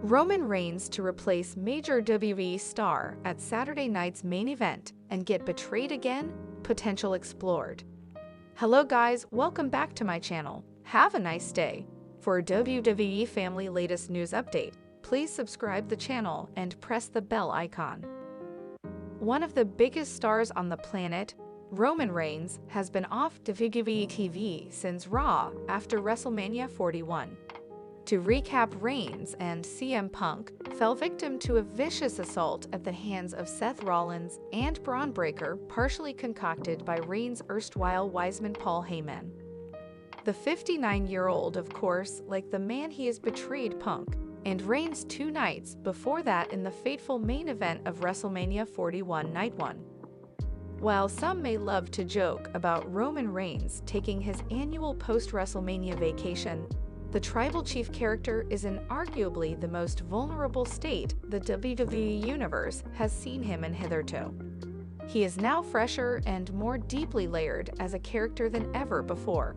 Roman Reigns to replace major WWE star at Saturday night's main event and get betrayed again? Potential explored. Hello guys, welcome back to my channel. Have a nice day. For WWE family latest news update, please subscribe the channel and press the bell icon. One of the biggest stars on the planet, Roman Reigns, has been off WWE TV since Raw after WrestleMania 41. To recap, Reigns and CM Punk fell victim to a vicious assault at the hands of Seth Rollins and Braun Breaker, partially concocted by Reigns' erstwhile Wiseman Paul Heyman. The 59-year-old, of course, like the man he has betrayed Punk and Reigns 2 nights before that in the fateful main event of WrestleMania 41 Night 1. While some may love to joke about Roman Reigns taking his annual post-WrestleMania vacation, the Tribal Chief character is in arguably the most vulnerable state the WWE Universe has seen him in hitherto. He is now fresher and more deeply layered as a character than ever before.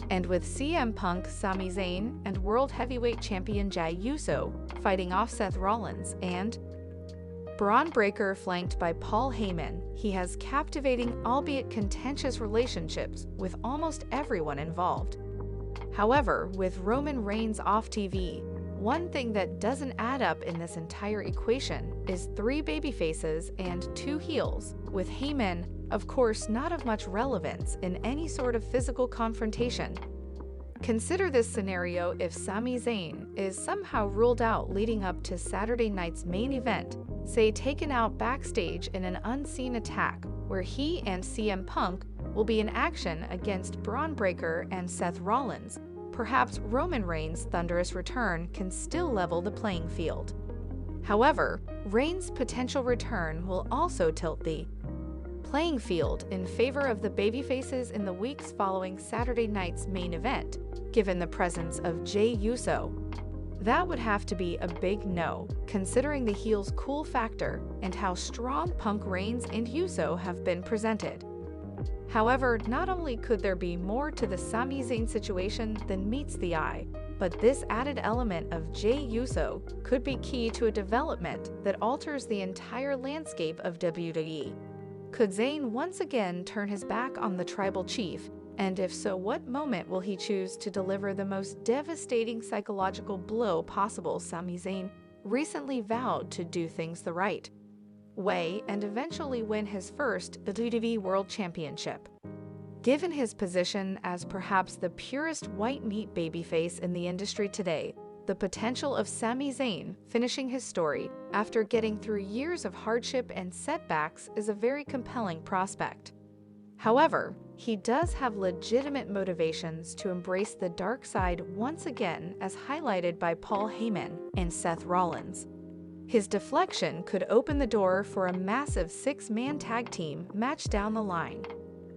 And with CM Punk, Sami Zayn, and World Heavyweight Champion Jey Uso fighting off Seth Rollins and Braun Breaker flanked by Paul Heyman, he has captivating, albeit contentious relationships with almost everyone involved. However, with Roman Reigns off TV, one thing that doesn't add up in this entire equation is 3 babyfaces and 2 heels, with Heyman, of course, not of much relevance in any sort of physical confrontation. Consider this scenario if Sami Zayn is somehow ruled out leading up to Saturday night's main event, say taken out backstage in an unseen attack where he and CM Punk will be in action against Braun Breaker and Seth Rollins. Perhaps Roman Reigns' thunderous return can still level the playing field. However, Reigns' potential return will also tilt the playing field in favor of the babyfaces in the weeks following Saturday night's main event, given the presence of Jey Uso. That would have to be a big no, considering the heel's cool factor and how strong Punk, Reigns, and Uso have been presented. However, not only could there be more to the Sami Zayn situation than meets the eye, but this added element of Jey Uso could be key to a development that alters the entire landscape of WWE. Could Zayn once again turn his back on the Tribal Chief? And if so, what moment will he choose to deliver the most devastating psychological blow possible? Sami Zayn recently vowed to do things the right way and eventually win his first WWE World Championship. Given his position as perhaps the purest white meat babyface in the industry today, the potential of Sami Zayn finishing his story after getting through years of hardship and setbacks is a very compelling prospect. However, he does have legitimate motivations to embrace the dark side once again, as highlighted by Paul Heyman and Seth Rollins. His deflection could open the door for a massive 6-man tag team match down the line.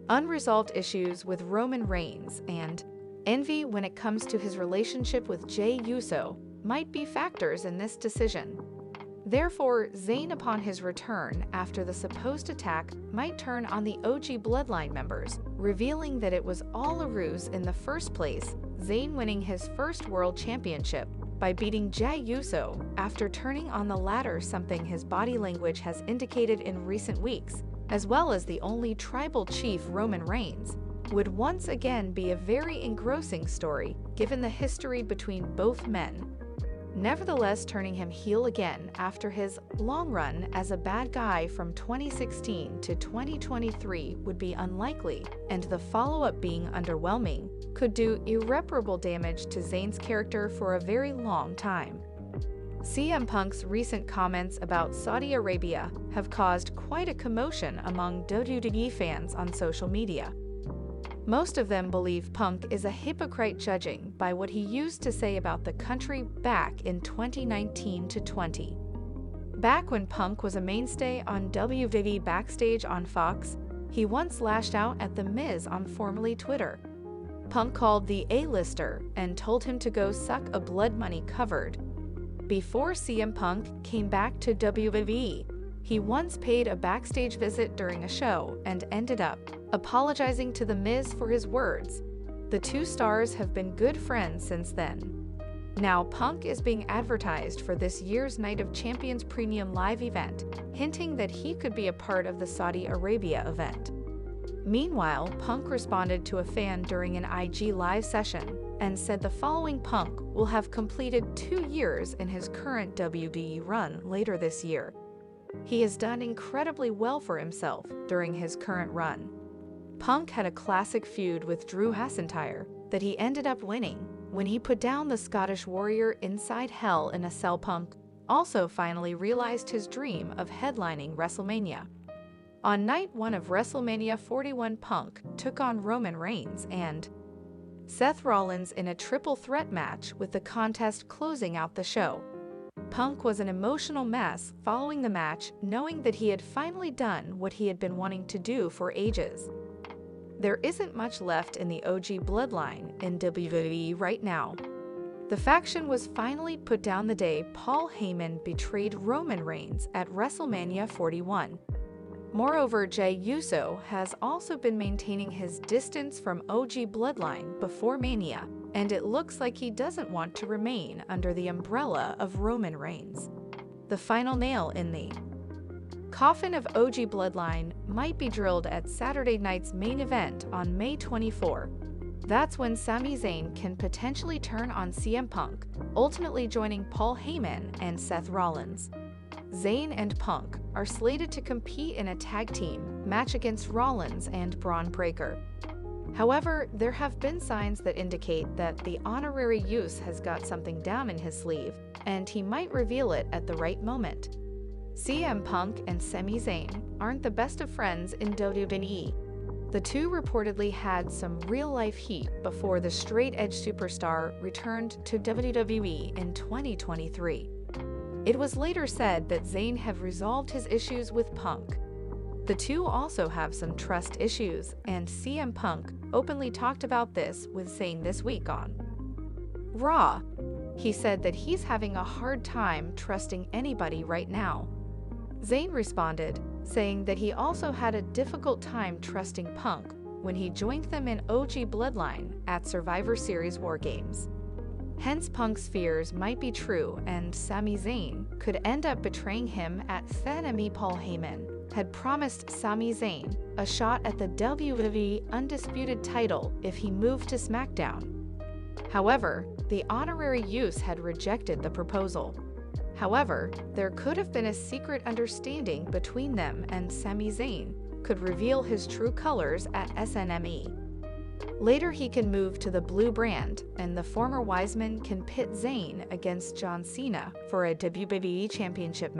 Unresolved issues with Roman Reigns and envy when it comes to his relationship with Jey Uso might be factors in this decision. Therefore, Zayn upon his return after the supposed attack might turn on the OG Bloodline members, revealing that it was all a ruse in the first place, Zayn winning his first World Championship by beating Jey Uso after turning on the latter, something his body language has indicated in recent weeks, as well as the only Tribal Chief Roman Reigns, would once again be a very engrossing story given the history between both men. Nevertheless, turning him heel again after his long run as a bad guy from 2016 to 2023 would be unlikely, and the follow-up being underwhelming could do irreparable damage to Zayn's character for a very long time. CM Punk's recent comments about Saudi Arabia have caused quite a commotion among WWE fans on social media. Most of them believe Punk is a hypocrite, judging by what he used to say about the country back in 2019 to 20. Back when Punk was a mainstay on WWE Backstage on Fox, he once lashed out at The Miz on formerly Twitter. Punk called the A-lister and told him to go suck a blood money covered. Before CM Punk came back to WWE, he once paid a backstage visit during a show and ended up apologizing to The Miz for his words. The two stars have been good friends since then. Now, Punk is being advertised for this year's Night of Champions Premium Live event, hinting that he could be a part of the Saudi Arabia event. Meanwhile, Punk responded to a fan during an IG Live session and said the following: Punk will have completed 2 years in his current WWE run later this year. He has done incredibly well for himself during his current run. Punk had a classic feud with Drew McIntyre that he ended up winning when he put down the Scottish Warrior inside Hell in a Cell. Punk also finally realized his dream of headlining WrestleMania. On night 1 of WrestleMania 41, Punk took on Roman Reigns and Seth Rollins in a triple threat match, with the contest closing out the show. Punk was an emotional mess following the match, knowing that he had finally done what he had been wanting to do for ages. There isn't much left in the OG bloodline in WWE right now. The faction was finally put down the day Paul Heyman betrayed Roman Reigns at WrestleMania 41. Moreover, Jey Uso has also been maintaining his distance from OG bloodline before Mania, and it looks like he doesn't want to remain under the umbrella of Roman Reigns. The final nail in the coffin of OG bloodline might be drilled at Saturday night's main event on May 24. That's when Sami Zayn can potentially turn on CM Punk, ultimately joining Paul Heyman and Seth Rollins. Zayn and Punk are slated to compete in a tag team match against Rollins and Braun Breaker. However, there have been signs that indicate that the honorary Uce has got something down in his sleeve, and he might reveal it at the right moment. CM Punk and Sami Zayn aren't the best of friends in WWE. The two reportedly had some real-life heat before the straight-edge superstar returned to WWE in 2023. It was later said that Zayn had resolved his issues with Punk. The two also have some trust issues, and CM Punk openly talked about this with Zayn this week on Raw. He said that he's having a hard time trusting anybody right now. Zayn responded, saying that he also had a difficult time trusting Punk when he joined them in OG Bloodline at Survivor Series War Games. Hence, Punk's fears might be true, and Sami Zayn could end up betraying him at enemy. Paul Heyman had promised Sami Zayn a shot at the WWE Undisputed title if he moved to SmackDown. However, the honorary Uce had rejected the proposal. However, there could have been a secret understanding between them, and Sami Zayn could reveal his true colors at SNME. Later, he can move to the blue brand, and the former Wiseman can pit Zayn against John Cena for a WWE Championship match.